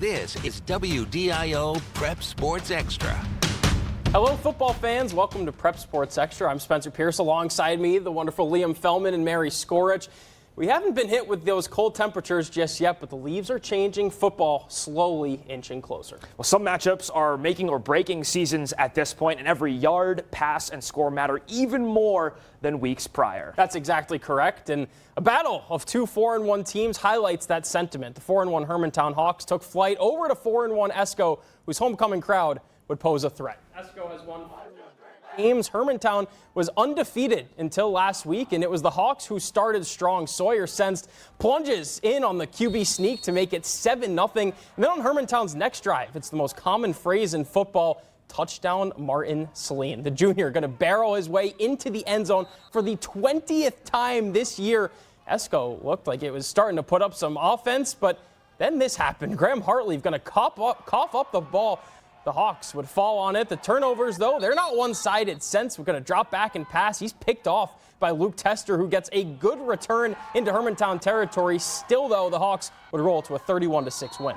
This is WDIO Prep Sports Extra. Hello, football fans. Welcome to Prep Sports Extra. I'm Spencer Pierce. Alongside me, the wonderful Liam Fellman and Mary Skorich. We haven't been hit with those cold temperatures just yet, but the leaves are changing. Football slowly inching closer. Well, some matchups are making or breaking seasons at this point, and every yard, pass, and score matter even more than weeks prior. That's exactly correct. And a battle of two 4-1 teams highlights that sentiment. The 4-1 Hermantown Hawks took flight over to 4-1 Esko, whose homecoming crowd would pose a threat. Esko has won 5 games. Hermantown was undefeated until last week, and it was the Hawks who started strong. Sawyer sensed, plunges in on the QB sneak to make it 7-0. And then on Hermantown's next drive, it's the most common phrase in football, touchdown Martin Saline. The junior going to barrel his way into the end zone for the 20th time this year. Esko looked like it was starting to put up some offense, but then this happened. Graham Hartley going to cough up the ball. The Hawks would fall on it. The turnovers, though, they're not one-sided. Sense we're going to drop back and pass. He's picked off by Luke Tester, who gets a good return into Hermantown territory. Still, though, the Hawks would roll to a 31-6 win.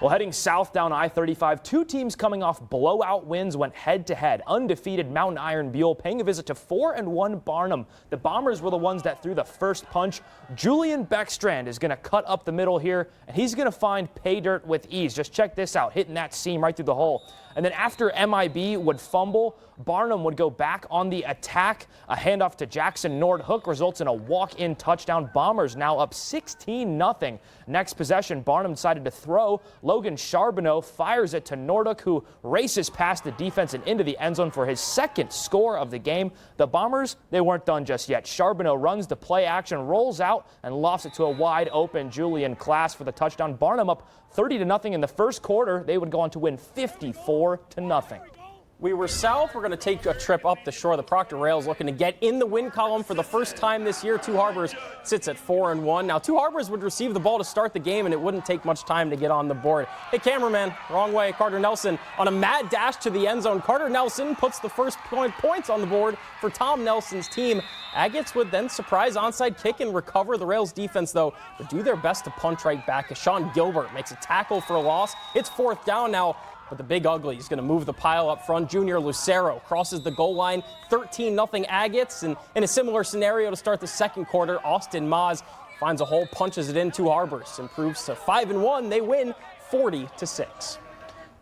Well, heading south down I-35, two teams coming off blowout wins went head-to-head. Undefeated Mountain Iron-Buhl paying a visit to 4-1 Barnum. The Bombers were the ones that threw the first punch. Julian Beckstrand is going to cut up the middle here, and he's going to find pay dirt with ease. Just check this out, hitting that seam right through the hole. And then after MIB would fumble, Barnum would go back on the attack. A handoff to Jackson Nordhook results in a walk-in touchdown. Bombers now up 16-0. Next possession, Barnum decided to throw. Logan Charbonneau fires it to Nordhook, who races past the defense and into the end zone for his second score of the game. The Bombers, they weren't done just yet. Charbonneau runs the play action, rolls out, and lofts it to a wide-open Julian Class for the touchdown. Barnum up 30-0 in the first quarter. They would go on to win 54-0. We were south. We're going to take a trip up the shore. The Proctor Oreilles looking to get in the win column for the first time this year. Two Harbors sits at 4-1. Now, Two Harbors would receive the ball to start the game, and it wouldn't take much time to get on the board. Hey, cameraman, wrong way. Carter Nelson on a mad dash to the end zone. Carter Nelson puts the first points on the board for Tom Nelson's team. Agates would then surprise onside kick and recover. The Rails defense, though, would do their best to punch right back as Sean Gilbert makes a tackle for a loss. It's fourth down now. But the Big Ugly is going to move the pile up front. Junior Lucero crosses the goal line, 13-0 Agates. And in a similar scenario to start the second quarter, Austin Maas finds a hole, punches it in. Two Harbors improves to 5-1. They win 40-6.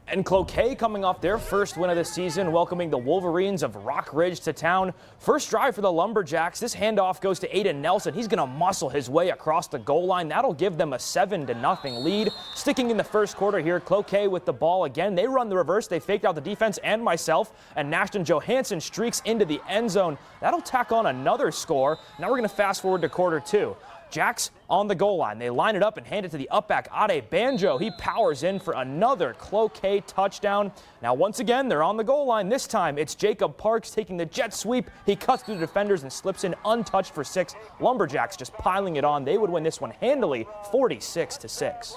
And Cloquet coming off their first win of the season, welcoming the Wolverines of Rock Ridge to town. First drive for the Lumberjacks. This handoff goes to Aiden Nelson. He's going to muscle his way across the goal line. That'll give them a 7-0 lead. Sticking in the first quarter here, Cloquet with the ball again. They run the reverse. They faked out the defense and myself. And Nashton Johansson streaks into the end zone. That'll tack on another score. Now we're going to fast forward to quarter two. Jacks on the goal line. They line it up and hand it to the upback, Ade Banjo. He powers in for another Cloquet touchdown. Now, once again, they're on the goal line. This time, it's Jacob Parks taking the jet sweep. He cuts through the defenders and slips in untouched for 6. Lumberjacks just piling it on. They would win this one handily, 46-6.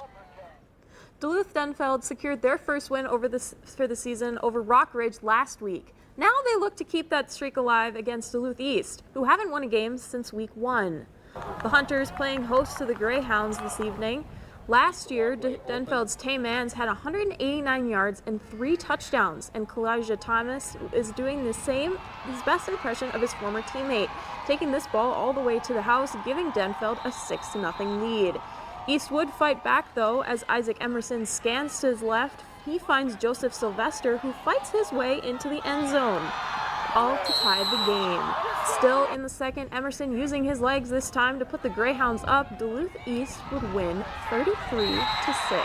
Duluth Denfeld secured their first win for the season over Rock Ridge last week. Now they look to keep that streak alive against Duluth East, who haven't won a game since week 1. The Hunters playing host to the Greyhounds this evening. Last year, Denfeld's Tay Mans had 189 yards and 3 touchdowns, and Kalijah Thomas is doing the same, his best impression of his former teammate, taking this ball all the way to the house, giving Denfeld a 6-0 lead. East would fight back, though, as Isaac Emerson scans to his left. He finds Joseph Sylvester, who fights his way into the end zone, all to tie the game. Still in the second, Emerson using his legs this time to put the Greyhounds up. Duluth East would win 33-6.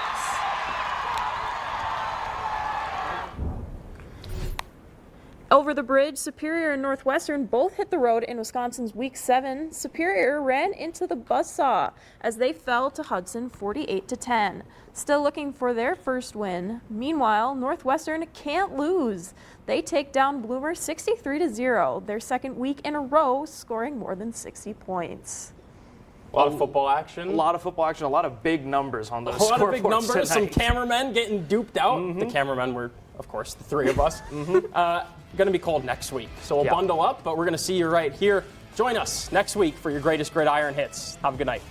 Over the bridge, Superior and Northwestern both hit the road in Wisconsin's Week 7. Superior ran into the buzzsaw as they fell to Hudson 48-10. Still looking for their first win. Meanwhile, Northwestern can't lose. They take down Bloomer 63-0, their second week in a row, scoring more than 60 points. A lot of football action. A lot of football action, a lot of big numbers on those scoreboards. A lot of big numbers, tonight. some cameramen getting duped out. The cameramen were, of course, the three of us. Going to be cold next week, so we'll bundle up, but we're going to see you right here. Join us next week for your greatest gridiron hits. Have a good night.